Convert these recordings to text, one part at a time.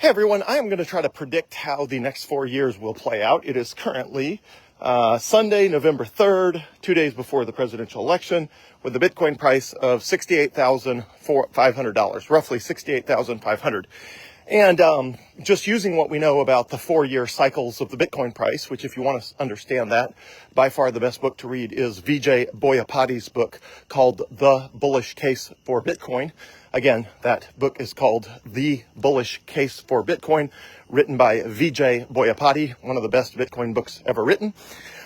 Hey everyone, I am going to try to predict how the next 4 years will play out. It is currently Sunday, November 3rd, 2 days before the presidential election, with the Bitcoin price of $68,500, roughly $68,500. And just using what we know about the 4-year cycles of the Bitcoin price, which if you want to understand that, by far the best book to read is Vijay Boyapati's book called The Bullish Case for Bitcoin. Again, that book is called The Bullish Case for Bitcoin, written by Vijay Boyapati, one of the best Bitcoin books ever written.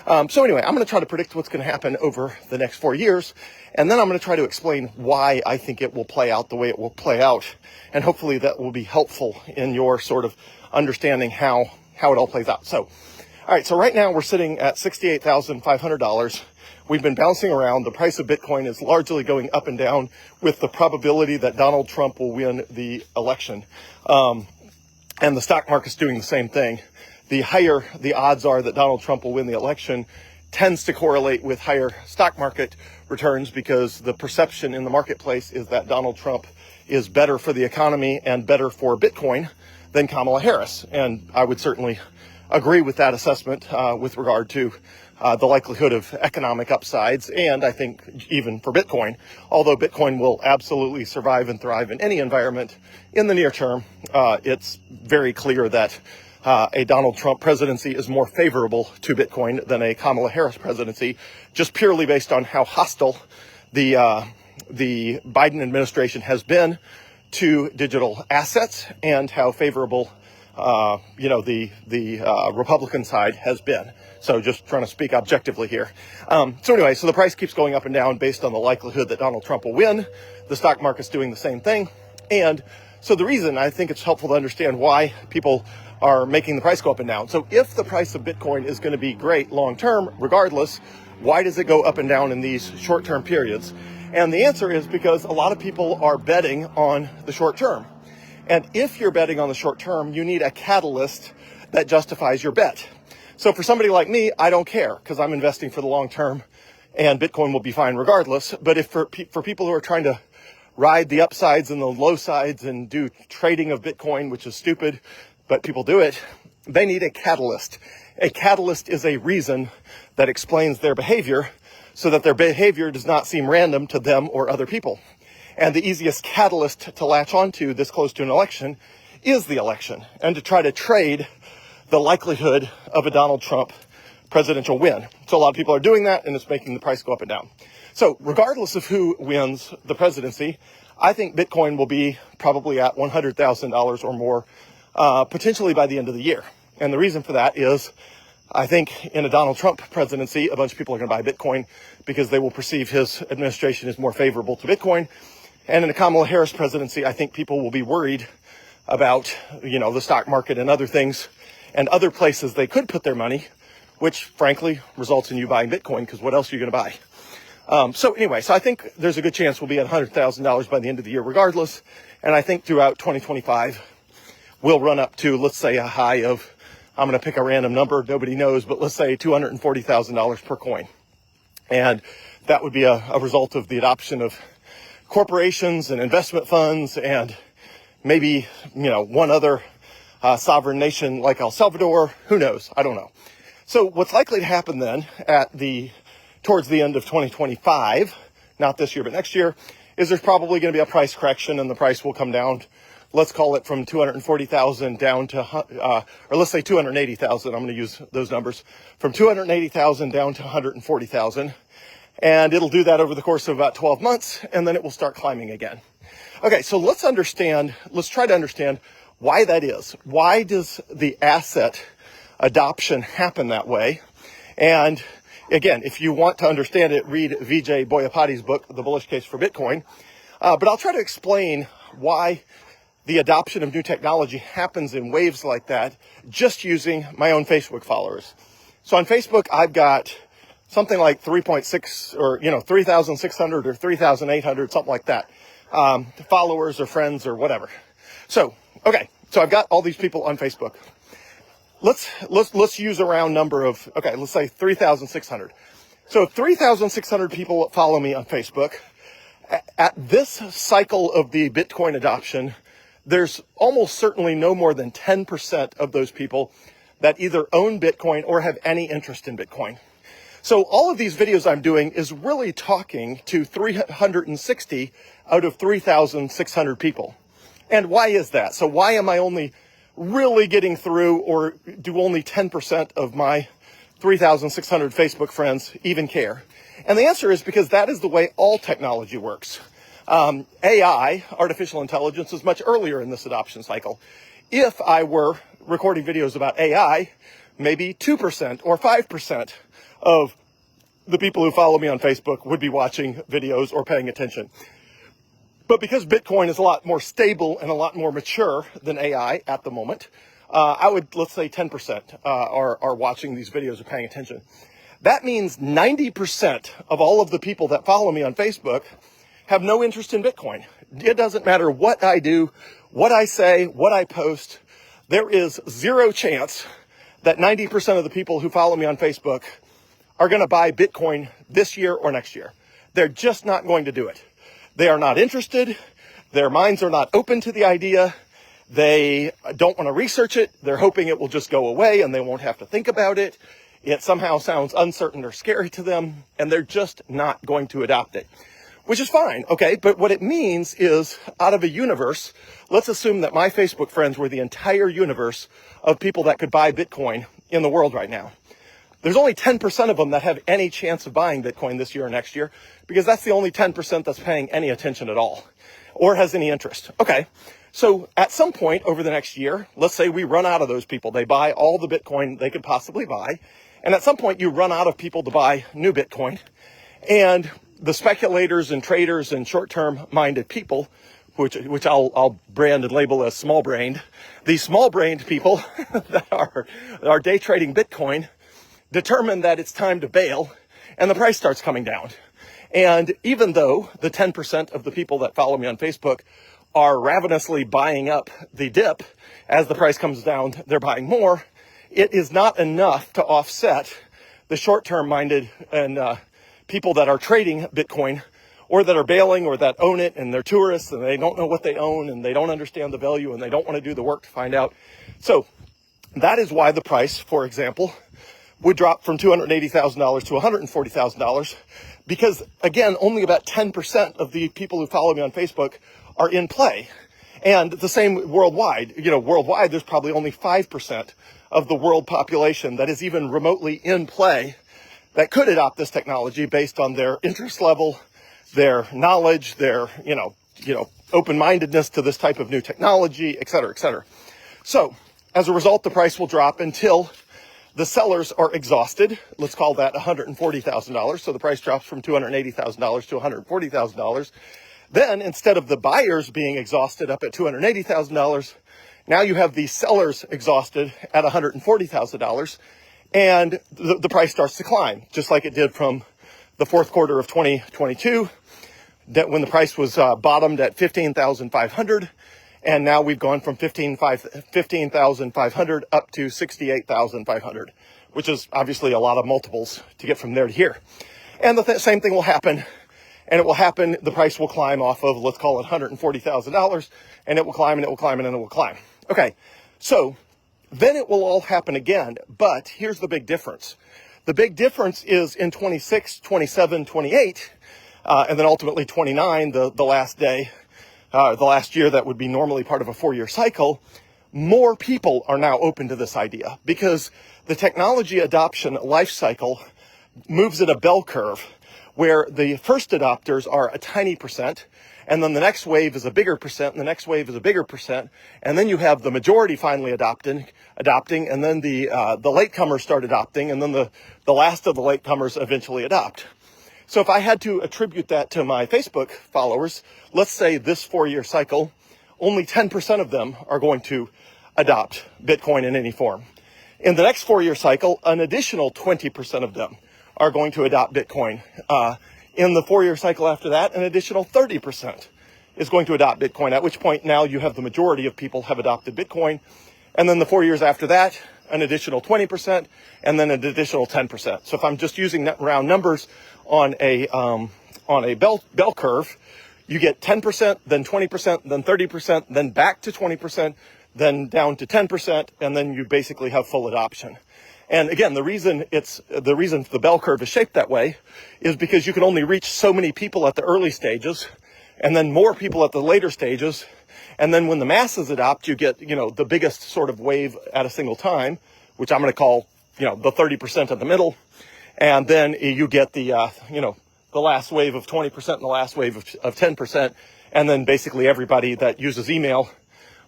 So anyway, I'm going to try to predict what's going to happen over the next 4 years, and then I'm going to try to explain why I think it will play out the way it will play out, and hopefully that will be helpful in your sort of understanding how it all plays out. So, all right, so right now we're sitting at $68,500. We've been bouncing around. The price of Bitcoin is largely going up and down with the probability that Donald Trump will win the election. And the stock market's doing the same thing. The higher the odds are that Donald Trump will win the election tends to correlate with higher stock market returns, because the perception in the marketplace is that Donald Trump is better for the economy and better for Bitcoin than Kamala Harris. And I would certainly agree with that assessment with regard to the likelihood of economic upsides, and I think even for Bitcoin, although Bitcoin will absolutely survive and thrive in any environment in the near term, it's very clear that a Donald Trump presidency is more favorable to Bitcoin than a Kamala Harris presidency, just purely based on how hostile the Biden administration has been to digital assets and how favorable the Republican side has been. So just trying to speak objectively here. So anyway, so the price keeps going up and down based on the likelihood that Donald Trump will win. The stock market's doing the same thing. And so the reason I think it's helpful to understand why people are making the price go up and down. So if the price of Bitcoin is going to be great long term, regardless, why does it go up and down in these short term periods? And the answer is because a lot of people are betting on the short term. And if you're betting on the short term, you need a catalyst that justifies your bet. So for somebody like me, I don't care, because I'm investing for the long term and Bitcoin will be fine regardless. But if for people who are trying to ride the upsides and the low sides and do trading of Bitcoin, which is stupid, but people do it, they need a catalyst. A catalyst is a reason that explains their behavior so that their behavior does not seem random to them or other people. And the easiest catalyst to latch onto this close to an election is the election, and to try to trade the likelihood of a Donald Trump presidential win. So a lot of people are doing that, and it's making the price go up and down. So regardless of who wins the presidency, I think Bitcoin will be probably at $100,000 or more, potentially by the end of the year. And the reason for that is I think in a Donald Trump presidency, a bunch of people are going to buy Bitcoin because they will perceive his administration as more favorable to Bitcoin. And in a Kamala Harris presidency, I think people will be worried about, the stock market and other things and other places they could put their money, which frankly results in you buying Bitcoin, because what else are you going to buy? So anyway, so I think there's a good chance we'll be at $100,000 by the end of the year regardless. And I think throughout 2025, we'll run up to, let's say, a high of, I'm going to pick a random number, nobody knows, but let's say $240,000 per coin. And that would be a result of the adoption of corporations and investment funds and maybe, one other sovereign nation like El Salvador. Who knows? I don't know. So what's likely to happen then towards the end of 2025, not this year, but next year, is there's probably going to be a price correction, and the price will come down. Let's call it from 240,000 down to, or let's say 280,000. I'm going to use those numbers, from 280,000 down to 140,000. And it'll do that over the course of about 12 months, and then it will start climbing again. Okay, so let's try to understand why that is. Why does the asset adoption happen that way? And again, if you want to understand it, read Vijay Boyapati's book, The Bullish Case for Bitcoin. But I'll try to explain why the adoption of new technology happens in waves like that, just using my own Facebook followers. So on Facebook, I've got something like 3.6 or, 3,600 or 3,800, something like that, followers or friends or whatever. So, okay. So I've got all these people on Facebook. Let's use a round number of, let's say 3,600. So if 3,600 people follow me on Facebook, at this cycle of the Bitcoin adoption, there's almost certainly no more than 10% of those people that either own Bitcoin or have any interest in Bitcoin. So all of these videos I'm doing is really talking to 360 out of 3,600 people. And why is that? So why am I only really getting through, or do only 10% of my 3,600 Facebook friends even care? And the answer is because that is the way all technology works. AI, artificial intelligence, is much earlier in this adoption cycle. If I were recording videos about AI, maybe 2% or 5% of the people who follow me on Facebook would be watching videos or paying attention. But because Bitcoin is a lot more stable and a lot more mature than AI at the moment, let's say 10% are watching these videos or paying attention. That means 90% of all of the people that follow me on Facebook have no interest in Bitcoin. It doesn't matter what I do, what I say, what I post. There is zero chance that 90% of the people who follow me on Facebook are going to buy Bitcoin this year or next year. They're just not going to do it. They are not interested. Their minds are not open to the idea. They don't want to research it. They're hoping it will just go away and they won't have to think about it. It somehow sounds uncertain or scary to them, and they're just not going to adopt it, which is fine, okay? But what it means is, out of a universe, let's assume that my Facebook friends were the entire universe of people that could buy Bitcoin in the world right now. There's only 10% of them that have any chance of buying Bitcoin this year or next year, because that's the only 10% that's paying any attention at all or has any interest. Okay, so at some point over the next year, let's say we run out of those people. They buy all the Bitcoin they could possibly buy. And at some point you run out of people to buy new Bitcoin. And the speculators and traders and short-term minded people, which I'll brand and label as small-brained, these small-brained people that are day trading Bitcoin determine that it's time to bail, and the price starts coming down. And even though the 10% of the people that follow me on Facebook are ravenously buying up the dip, as the price comes down, they're buying more, it is not enough to offset the short-term minded and people that are trading Bitcoin, or that are bailing, or that own it, and they're tourists and they don't know what they own and they don't understand the value and they don't want to do the work to find out. So that is why the price, for example, would drop from $280,000 to $140,000, because again, only about 10% of the people who follow me on Facebook are in play. And the same worldwide. Worldwide, there's probably only 5% of the world population that is even remotely in play that could adopt this technology based on their interest level, their knowledge, their, open-mindedness to this type of new technology, et cetera, et cetera. So as a result, the price will drop until the sellers are exhausted. Let's call that $140,000. So the price drops from $280,000 to $140,000. Then instead of the buyers being exhausted up at $280,000, now you have the sellers exhausted at $140,000, and the price starts to climb, just like it did from the fourth quarter of 2022, that when the price was bottomed at $15,500, and now we've gone from $15,500 up to $68,500, which is obviously a lot of multiples to get from there to here. And the same thing will happen, and it will happen, the price will climb off of, let's call it $140,000, and it will climb, and it will climb, and then it will climb. Okay, so then it will all happen again, but here's the big difference. The big difference is in 26, 27, 28, and then ultimately 29, the last day, the last year that would be normally part of a 4-year cycle, more people are now open to this idea, because the technology adoption life cycle moves in a bell curve where the first adopters are a tiny percent, and then the next wave is a bigger percent, and the next wave is a bigger percent, and then you have the majority finally adopting, and then the latecomers start adopting, and then the last of the latecomers eventually adopt. So if I had to attribute that to my Facebook followers, let's say this 4-year cycle, only 10% of them are going to adopt Bitcoin in any form. In the next 4-year cycle, an additional 20% of them are going to adopt Bitcoin. In the 4-year cycle after that, an additional 30% is going to adopt Bitcoin, at which point now you have the majority of people have adopted Bitcoin. And then the 4 years after that, an additional 20%, and then an additional 10%. So if I'm just using round numbers on a bell curve, you get 10%, then 20%, then 30%, then back to 20%, then down to 10%, and then you basically have full adoption. And again, the reason the bell curve is shaped that way is because you can only reach so many people at the early stages, and then more people at the later stages. And then when the masses adopt, you get, the biggest sort of wave at a single time, which I'm going to call, the 30% in the middle. And then you get the last wave of 20% and the last wave of 10%. And then basically everybody that uses email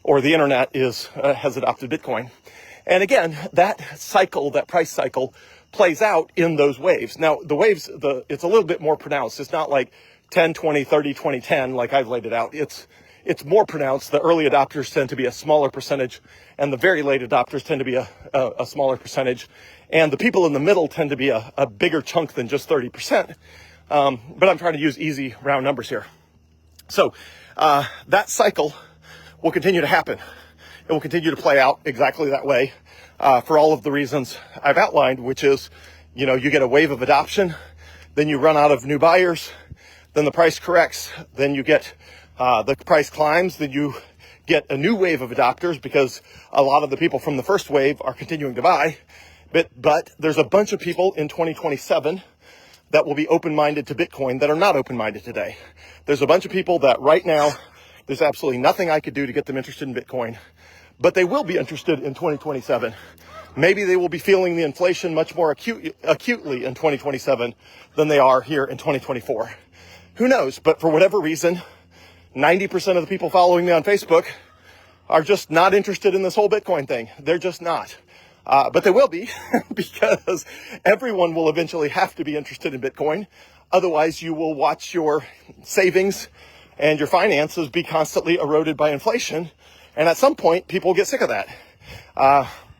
or the internet has adopted Bitcoin. And again, that price cycle plays out in those waves. Now, the waves, it's a little bit more pronounced. It's not like 10, 20, 30, 20, 10, like I've laid it out. It's more pronounced. The early adopters tend to be a smaller percentage, and the very late adopters tend to be a smaller percentage. And the people in the middle tend to be a bigger chunk than just 30%. But I'm trying to use easy round numbers here. So that cycle will continue to happen. It will continue to play out exactly that way for all of the reasons I've outlined, which is, you get a wave of adoption, then you run out of new buyers, then the price corrects, then you get the price climbs, then you get a new wave of adopters because a lot of the people from the first wave are continuing to buy. But there's a bunch of people in 2027 that will be open-minded to Bitcoin that are not open-minded today. There's a bunch of people that right now, there's absolutely nothing I could do to get them interested in Bitcoin, but they will be interested in 2027. Maybe they will be feeling the inflation much more acutely in 2027 than they are here in 2024. Who knows? But for whatever reason, 90% of the people following me on Facebook are just not interested in this whole Bitcoin thing. They're just not. But they will be because everyone will eventually have to be interested in Bitcoin. Otherwise, you will watch your savings and your finances be constantly eroded by inflation. And at some point, people get sick of that.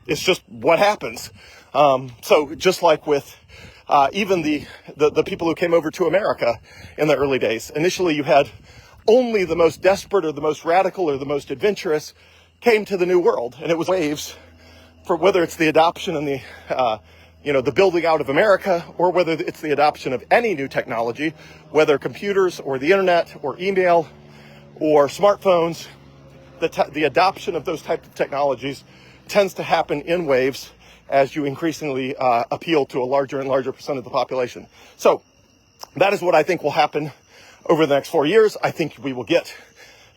It's just what happens. So just like with even the people who came over to America in the early days, initially you had only the most desperate or the most radical or the most adventurous came to the New World. And it was waves for whether it's the adoption and the building out of America, or whether it's the adoption of any new technology, whether computers or the internet or email or smartphones. The adoption of those types of technologies tends to happen in waves as you increasingly appeal to a larger and larger percent of the population. So that is what I think will happen over the next 4 years. I think we will get,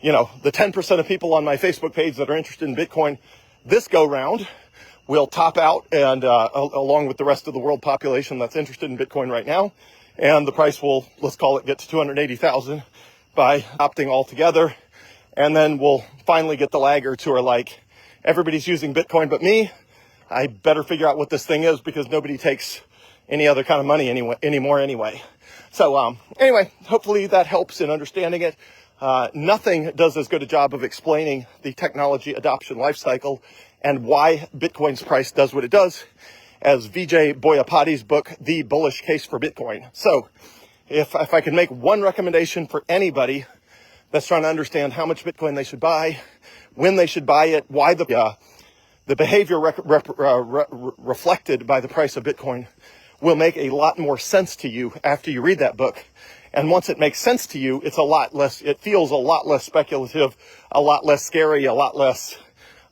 the 10% of people on my Facebook page that are interested in Bitcoin this go round will top out, and along with the rest of the world population that's interested in Bitcoin right now. And the price will, let's call it, get to 280,000 by opting all together. And then we'll finally get the laggards who are like, everybody's using Bitcoin but me. I better figure out what this thing is because nobody takes any other kind of money anymore anyway. So anyway, hopefully that helps in understanding it. Nothing does as good a job of explaining the technology adoption life cycle and why Bitcoin's price does what it does as Vijay Boyapati's book, The Bullish Case for Bitcoin. So if I could make one recommendation for anybody that's trying to understand how much Bitcoin they should buy, when they should buy it, why the behavior reflected by the price of Bitcoin will make a lot more sense to you after you read that book. And once it makes sense to you, it feels a lot less speculative, a lot less scary, a lot less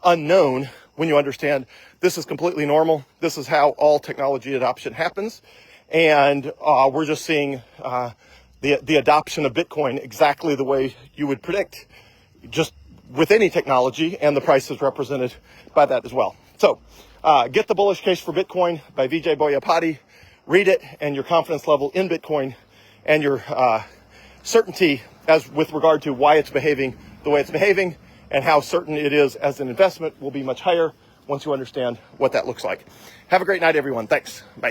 unknown when you understand this is completely normal. This is how all technology adoption happens. And we're just seeing the adoption of Bitcoin exactly the way you would predict, just with any technology, and the price is represented by that as well. So get The Bullish Case for Bitcoin by Vijay Boyapati. Read it, and your confidence level in Bitcoin and your certainty as with regard to why it's behaving the way it's behaving and how certain it is as an investment will be much higher once you understand what that looks like. Have a great night, everyone. Thanks. Bye.